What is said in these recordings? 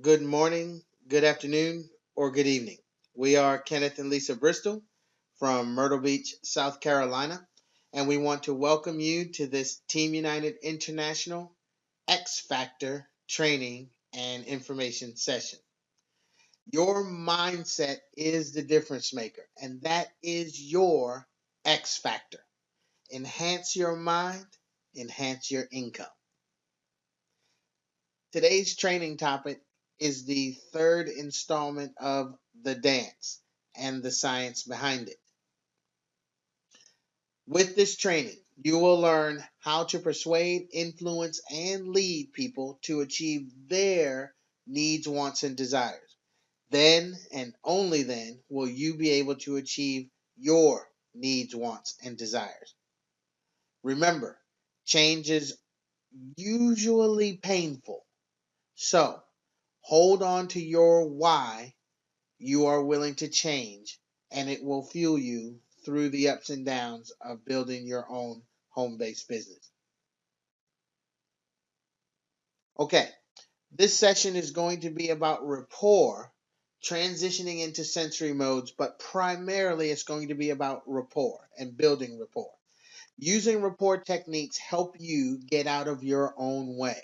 good morning, good afternoon, or good evening. We are Kenneth and Lisa Bristol from Myrtle Beach, South Carolina, and we want to welcome you to this Team United International X Factor training and information session. Your mindset is the difference maker, and that is your X Factor. Enhance your mind, enhance your income. Today's training topic is the third installment of the dance and the science behind it. With this training, you will learn how to persuade, influence, and lead people to achieve their needs, wants, and desires. Then and only then will you be able to achieve your needs, wants, and desires. Remember, change is usually painful. So, hold on to your why you are willing to change, and it will fuel you through the ups and downs of building your own home based business. Okay, this session is going to be about rapport, transitioning into sensory modes, but primarily it's going to be about rapport and building rapport. Using rapport techniques help you get out of your own way.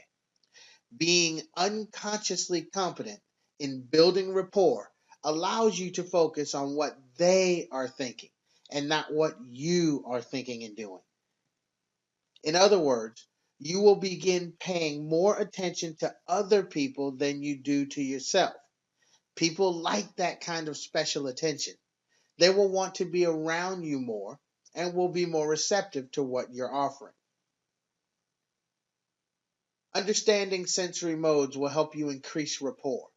Being unconsciously competent in building rapport allows you to focus on what they are thinking and not what you are thinking and doing. In other words, you will begin paying more attention to other people than you do to yourself. People like that kind of special attention. They will want to be around you more and will be more receptive to what you're offering. Understanding sensory modes will help you increase rapport.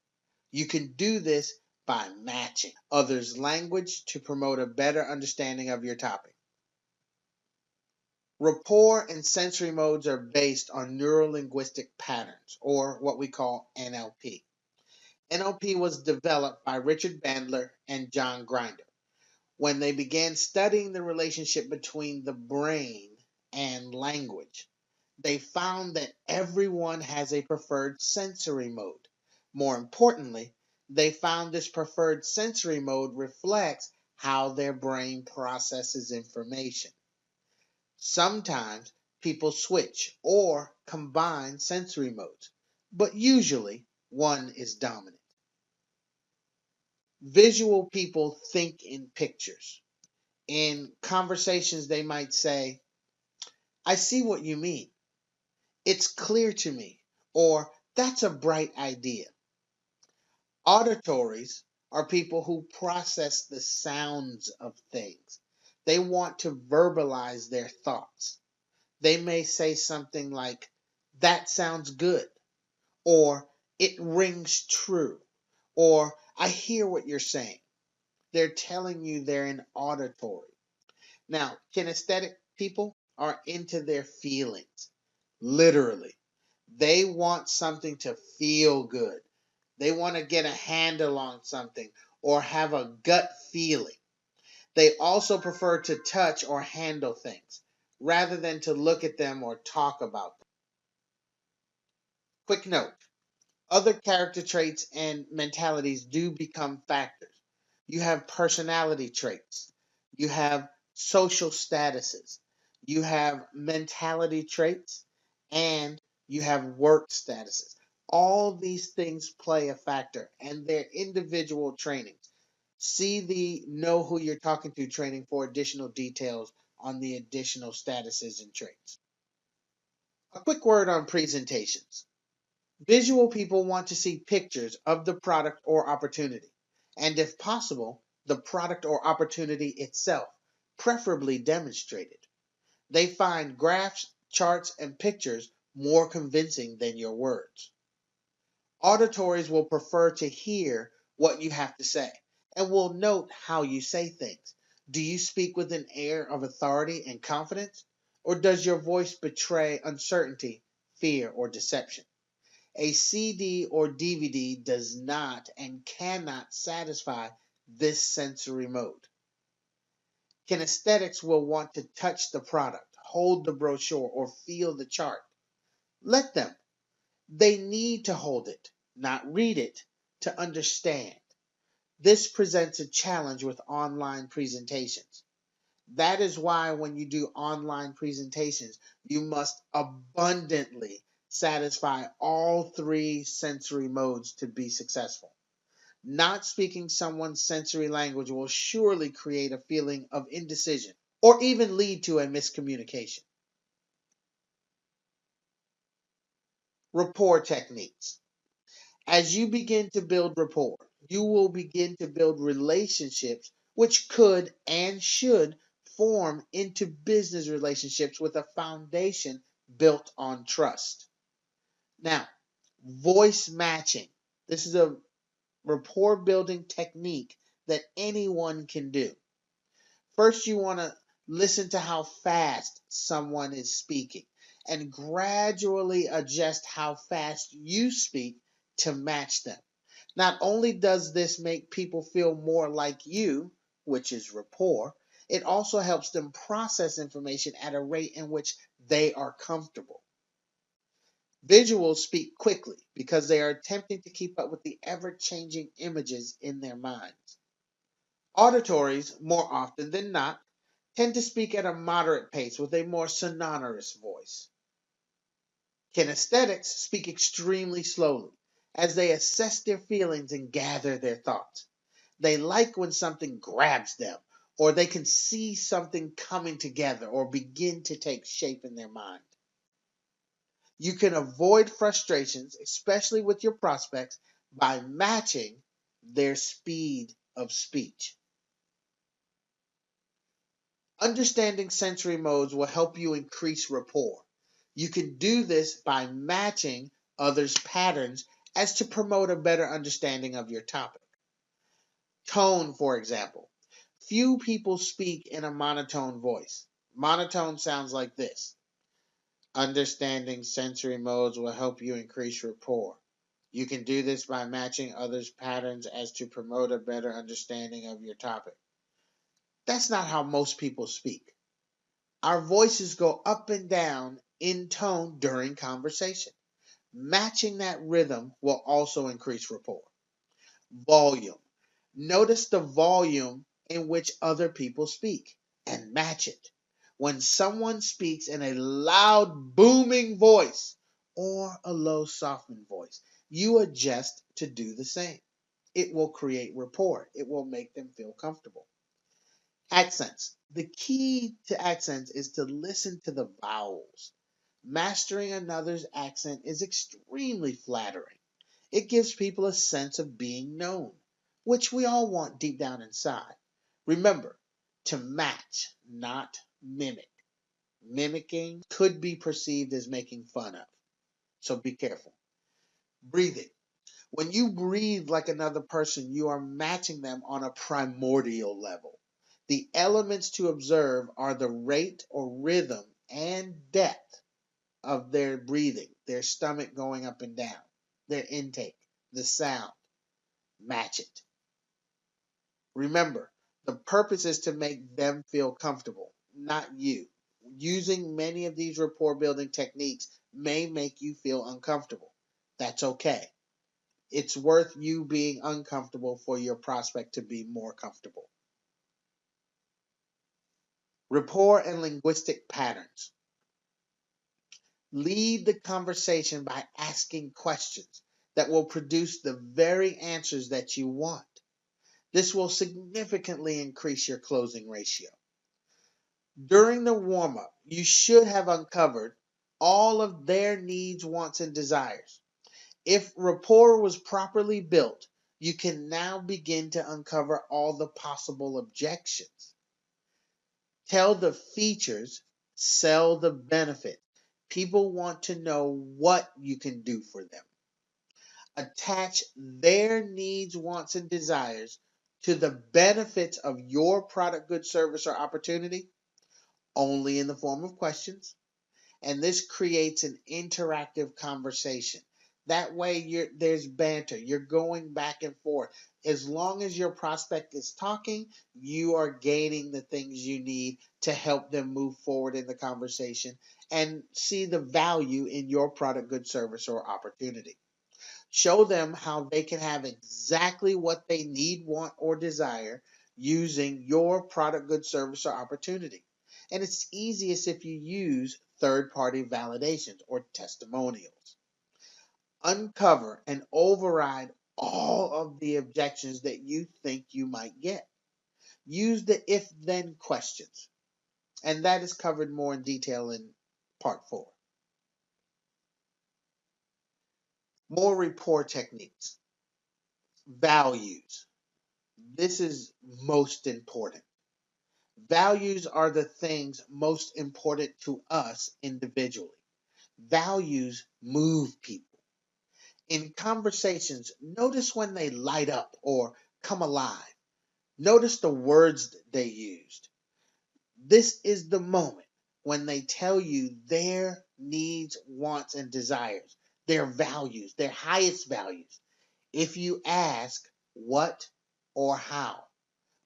You can do this by matching others' language to promote a better understanding of your topic. Rapport and sensory modes are based on neuro-linguistic patterns, or what we call NLP. NLP was developed by Richard Bandler and John Grinder when they began studying the relationship between the brain and language. They found that everyone has a preferred sensory mode. More importantly, they found this preferred sensory mode reflects how their brain processes information. Sometimes people switch or combine sensory modes, but usually one is dominant. Visual people think in pictures. In conversations, they might say, I see what you mean. It's clear to me. Or that's a bright idea. Auditories are people who process the sounds of things. They want to verbalize their thoughts. They may say something like, that sounds good, or it rings true, or I hear what you're saying. They're telling you they're an auditory. Now, kinesthetic people are into their feelings, literally. They want something to feel good. They want to get a handle on something or have a gut feeling. They also prefer to touch or handle things rather than to look at them or talk about them. Quick note, other character traits and mentalities do become factors. You have personality traits, you have social statuses, you have mentality traits, and you have work statuses. All these things play a factor and they're individual trainings. See the Know Who You're Talking to training for additional details on the additional statuses and traits. A quick word on presentations. Visual people want to see pictures of the product or opportunity, and if possible, the product or opportunity itself, preferably demonstrated. They find graphs, charts, and pictures more convincing than your words. Auditories will prefer to hear what you have to say and will note how you say things. Do you speak with an air of authority and confidence, or does your voice betray uncertainty, fear, or deception? A CD or DVD does not and cannot satisfy this sensory mode. Kinesthetics will want to touch the product, hold the brochure, or feel the chart. Let them. They need to hold it. not read it, to understand. This presents a challenge with online presentations. That is why when you do online presentations, you must abundantly satisfy all three sensory modes to be successful. Not speaking someone's sensory language will surely create a feeling of indecision or even lead to a miscommunication. Rapport techniques. As you begin to build rapport, you will begin to build relationships which could and should form into business relationships with a foundation built on trust. Now, voice matching. This is a rapport building technique that anyone can do. First, you want to listen to how fast someone is speaking and gradually adjust how fast you speak to match them. Not only does this make people feel more like you, which is rapport, it also helps them process information at a rate in which they are comfortable. Visuals speak quickly because they are attempting to keep up with the ever changing images in their minds. Auditories, more often than not, tend to speak at a moderate pace with a more sonorous voice. Kinesthetics speak extremely slowly as they assess their feelings and gather their thoughts. They like when something grabs them, or they can see something coming together or begin to take shape in their mind. You can avoid frustrations, especially with your prospects, by matching their speed of speech. Understanding sensory modes will help you increase rapport. You can do this by matching others' patterns as to promote a better understanding of your topic. Tone, for example. Few people speak in a monotone voice. Monotone sounds like this. Understanding sensory modes will help you increase rapport. You can do this by matching others' patterns as to promote a better understanding of your topic. That's not how most people speak. Our voices go up and down in tone during conversation. Matching that rhythm will also increase rapport. Volume. Notice the volume in which other people speak and match it. When someone speaks in a loud, booming voice or a low, softened voice, you adjust to do the same. It will create rapport, it will make them feel comfortable. Accents. The key to accents is to listen to the vowels. Mastering another's accent is extremely flattering. It gives people a sense of being known, which we all want deep down inside. Remember, to match, not mimic. Mimicking could be perceived as making fun of, so be careful. Breathing. When you breathe like another person, you are matching them on a primordial level. The elements to observe are the rate or rhythm and depth of their breathing, their stomach going up and down, their intake, the sound. Match it. Remember, the purpose is to make them feel comfortable, not you. Using many of these rapport building techniques may make you feel uncomfortable. That's okay. It's worth you being uncomfortable for your prospect to be more comfortable. Rapport and linguistic patterns. Lead the conversation by asking questions that will produce the very answers that you want. This will significantly increase your closing ratio. During the warm up, you should have uncovered all of their needs, wants, and desires. If rapport was properly built, you can now begin to uncover all the possible objections. Tell the features, sell the benefit. People want to know what you can do for them. Attach their needs, wants, and desires to the benefits of your product, good, service, or opportunity only in the form of questions. And this creates an interactive conversation. That way there's banter. You're going back and forth. As long as your prospect is talking, you are gaining the things you need to help them move forward in the conversation and see the value in your product, good, service, or opportunity. Show them how they can have exactly what they need, want, or desire using your product, good, service, or opportunity. And it's easiest if you use third party validations or testimonials. Uncover and override all of the objections that you think you might get. Use the if then questions. And that is covered more in detail in part 4. More rapport techniques. Values. This is most important. Values are the things most important to us individually. Values move people. In conversations, notice when they light up or come alive. Notice the words they used. This is the moment when they tell you their needs, wants, and desires, their values, their highest values. If you ask what or how,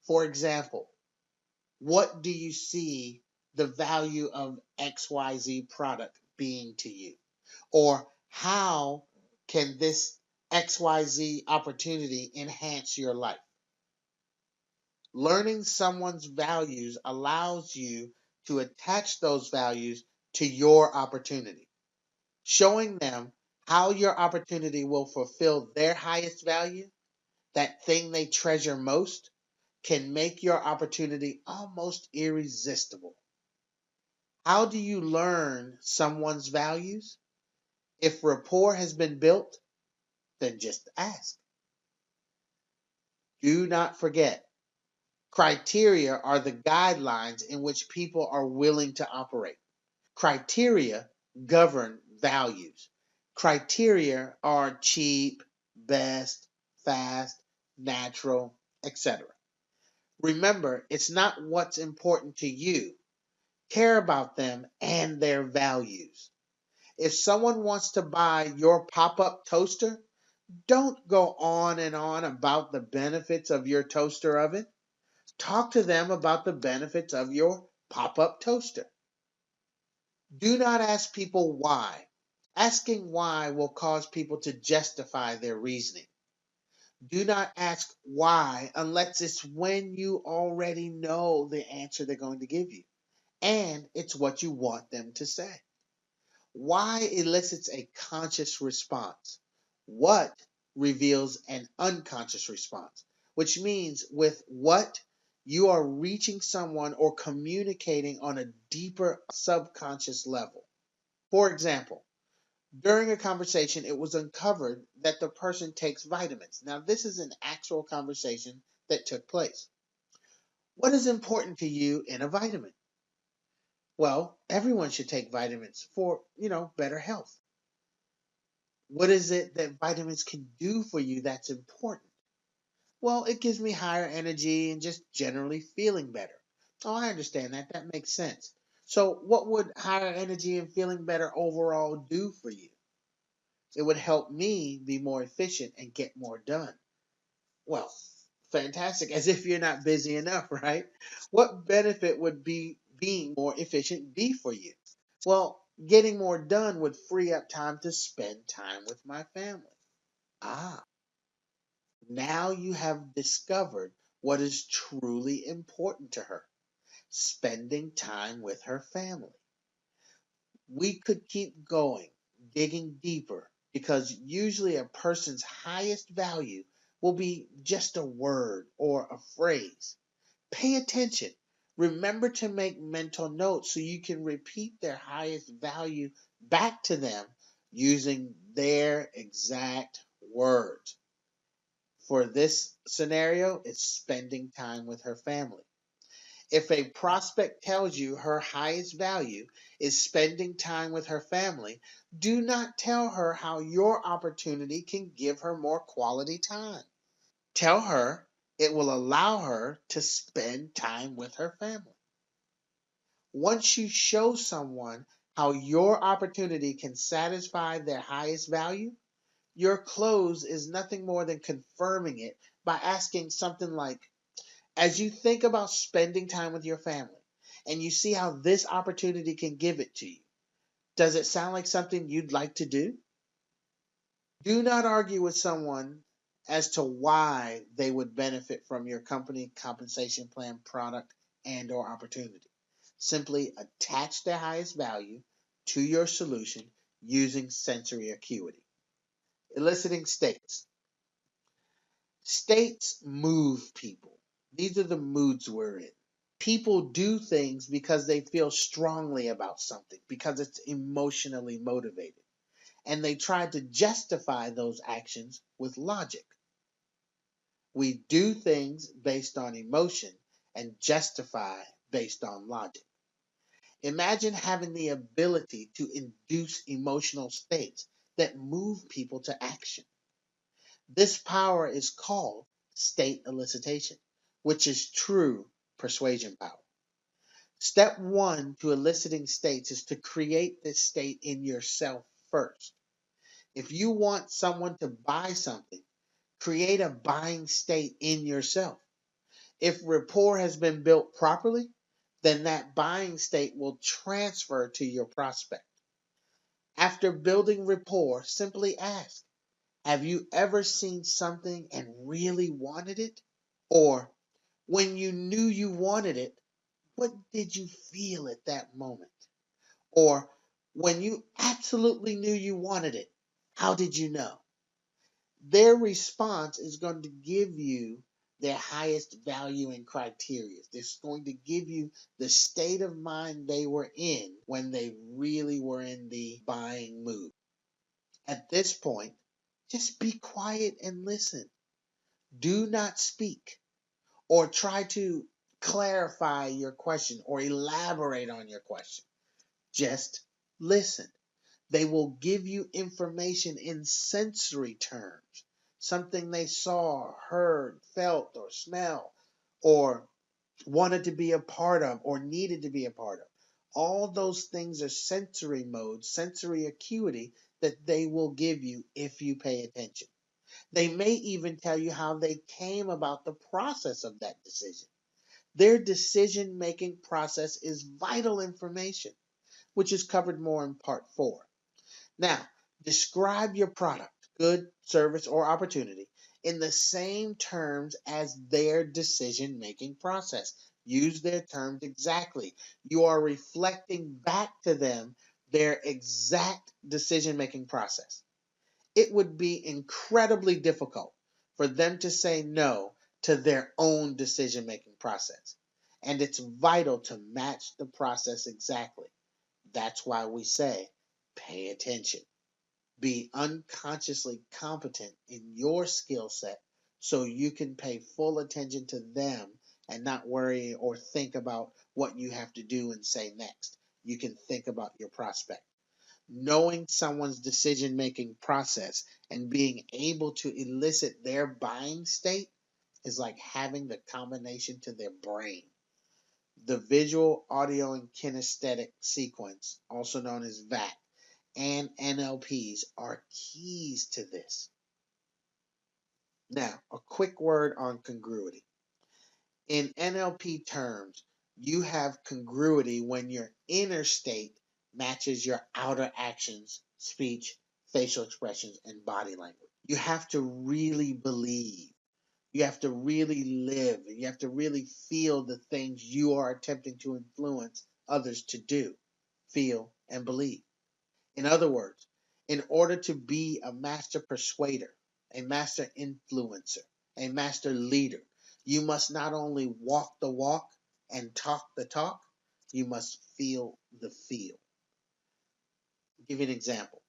for example, what do you see the value of XYZ product being to you? Or how can this XYZ opportunity enhance your life? Learning someone's values allows you to attach those values to your opportunity. Showing them how your opportunity will fulfill their highest value, that thing they treasure most, can make your opportunity almost irresistible. How do you learn someone's values? If rapport has been built, then just ask. Do not forget, criteria are the guidelines in which people are willing to operate. Criteria govern values. Criteria are cheap, best, fast, natural, etc. Remember, it's not what's important to you. Care about them and their values. If someone wants to buy your pop up toaster, don't go on and on about the benefits of your toaster oven. Talk to them about the benefits of your pop up toaster. Do not ask people why. Asking why will cause people to justify their reasoning. Do not ask why unless it's when you already know the answer they're going to give you and it's what you want them to say. Why elicits a conscious response. What reveals an unconscious response, which means with what you are reaching someone or communicating on a deeper subconscious level. For example, during a conversation, it was uncovered that the person takes vitamins. Now, this is an actual conversation that took place. What is important to you in a vitamin? Well, everyone should take vitamins for, better health. What is it that vitamins can do for you that's important? Well, it gives me higher energy and just generally feeling better. Oh, I understand that. That makes sense. So, what would higher energy and feeling better overall do for you? It would help me be more efficient and get more done. Well, fantastic. As if you're not busy enough, right? What benefit would be being more efficient be for you? Well, getting more done would free up time to spend time with my family. Ah, now you have discovered what is truly important to her, spending time with her family. We could keep going, digging deeper, because usually a person's highest value will be just a word or a phrase. Pay attention. Remember to make mental notes so you can repeat their highest value back to them using their exact words. For this scenario, it's spending time with her family. If a prospect tells you her highest value is spending time with her family, do not tell her how your opportunity can give her more quality time. Tell her it will allow her to spend time with her family. Once you show someone how your opportunity can satisfy their highest value, your close is nothing more than confirming it by asking something like, as you think about spending time with your family and you see how this opportunity can give it to you, does it sound like something you'd like to do? Do not argue with someone as to why they would benefit from your company compensation plan, product, and or opportunity. Simply attach their highest value to your solution using sensory acuity. Eliciting states. States move people. These are the moods we're in. People do things because they feel strongly about something, because it's emotionally motivated. And they try to justify those actions with logic. We do things based on emotion and justify based on logic. Imagine having the ability to induce emotional states that move people to action. This power is called state elicitation, which is true persuasion power. Step one to eliciting states is to create this state in yourself first. If you want someone to buy something, create a buying state in yourself. If rapport has been built properly, then that buying state will transfer to your prospect. After building rapport, simply ask, have you ever seen something and really wanted it? Or when you knew you wanted it, what did you feel at that moment? Or when you absolutely knew you wanted it, how did you know? Their response is going to give you their highest value and criteria. It's going to give you the state of mind they were in when they really were in the buying mood. At this point, just be quiet and listen. Do not speak or try to clarify your question or elaborate on your question. Just listen. They will give you information in sensory terms, something they saw, heard, felt, or smelled, or wanted to be a part of, or needed to be a part of. All those things are sensory modes, sensory acuity that they will give you if you pay attention. They may even tell you how they came about the process of that decision. Their decision making process is vital information, which is covered more in part 4. Now, describe your product, good, service, or opportunity in the same terms as their decision making process. Use their terms exactly. You are reflecting back to them their exact decision making process. It would be incredibly difficult for them to say no to their own decision making process. And it's vital to match the process exactly. That's why we say pay attention. Be unconsciously competent in your skill set so you can pay full attention to them and not worry or think about what you have to do and say next. You can think about your prospect. Knowing someone's decision making process and being able to elicit their buying state is like having the combination to their brain. The visual, audio, and kinesthetic sequence, also known as VAT, and NLPs are keys to this. Now, a quick word on congruity. In NLP terms, you have congruity when your inner state matches your outer actions, speech, facial expressions, and body language. You have to really believe. You have to really live. And you have to really feel the things you are attempting to influence others to do, feel, and believe. In other words, in order to be a master persuader, a master influencer, a master leader, you must not only walk the walk and talk the talk, you must feel the feel. I'll give you an example.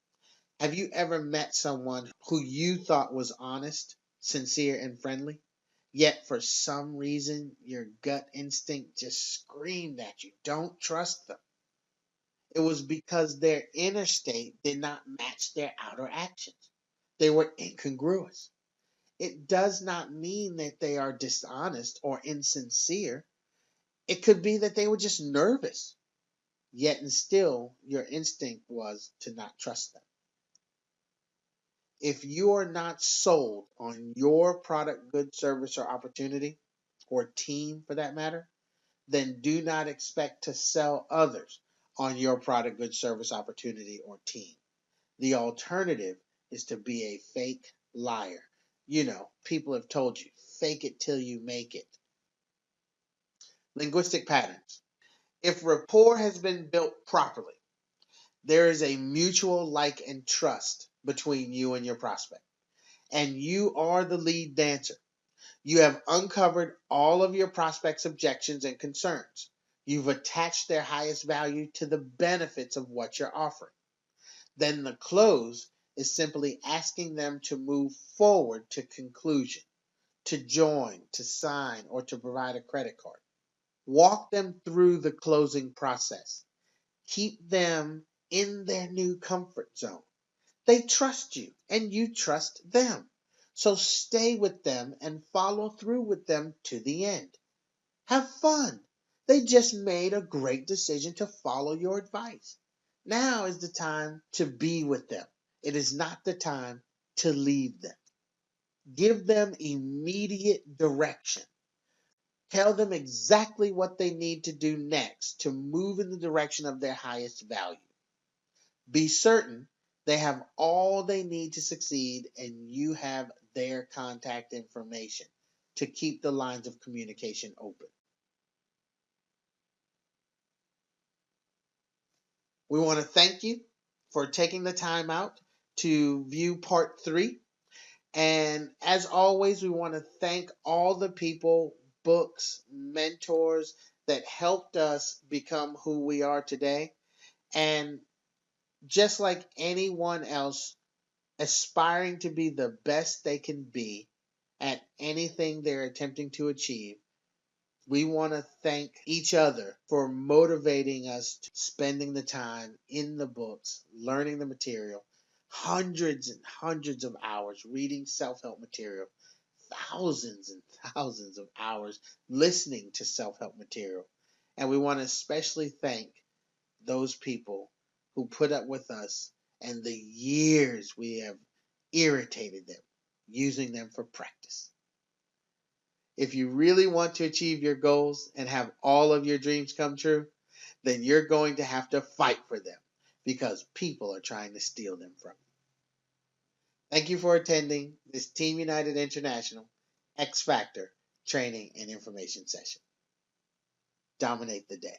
Have you ever met someone who you thought was honest, sincere, and friendly? Yet for some reason, your gut instinct just screamed at you, don't trust them. It was because their inner state did not match their outer actions. They were incongruous. It does not mean that they are dishonest or insincere. It could be that they were just nervous. Yet and still, your instinct was to not trust them. If you are not sold on your product, good, service, or opportunity, or team for that matter, then do not expect to sell others on your product, good, service, opportunity, or team. The alternative is to be a fake liar. You know, people have told you, fake it till you make it. Linguistic patterns. If rapport has been built properly, there is a mutual like and trust between you and your prospect. And you are the lead dancer. You have uncovered all of your prospect's objections and concerns. You've attached their highest value to the benefits of what you're offering. Then the close is simply asking them to move forward to conclusion, to join, to sign, or to provide a credit card. Walk them through the closing process. Keep them in their new comfort zone. They trust you and you trust them. So stay with them and follow through with them to the end. Have fun. They just made a great decision to follow your advice. Now is the time to be with them. It is not the time to leave them. Give them immediate direction. Tell them exactly what they need to do next to move in the direction of their highest value. Be certain they have all they need to succeed and you have their contact information to keep the lines of communication open. We want to thank you for taking the time out to view part 3. And as always, we want to thank all the people, books, mentors that helped us become who we are today. And just like anyone else aspiring to be the best they can be at anything they're attempting to achieve, we want to thank each other for motivating us to spending the time in the books, learning the material, hundreds and hundreds of hours reading self-help material, thousands and thousands of hours listening to self-help material. And we want to especially thank those people who put up with us and the years we have irritated them using them for practice. If you really want to achieve your goals and have all of your dreams come true, then you're going to have to fight for them because people are trying to steal them from you. Thank you for attending this Team United International X Factor training and information session. Dominate the day.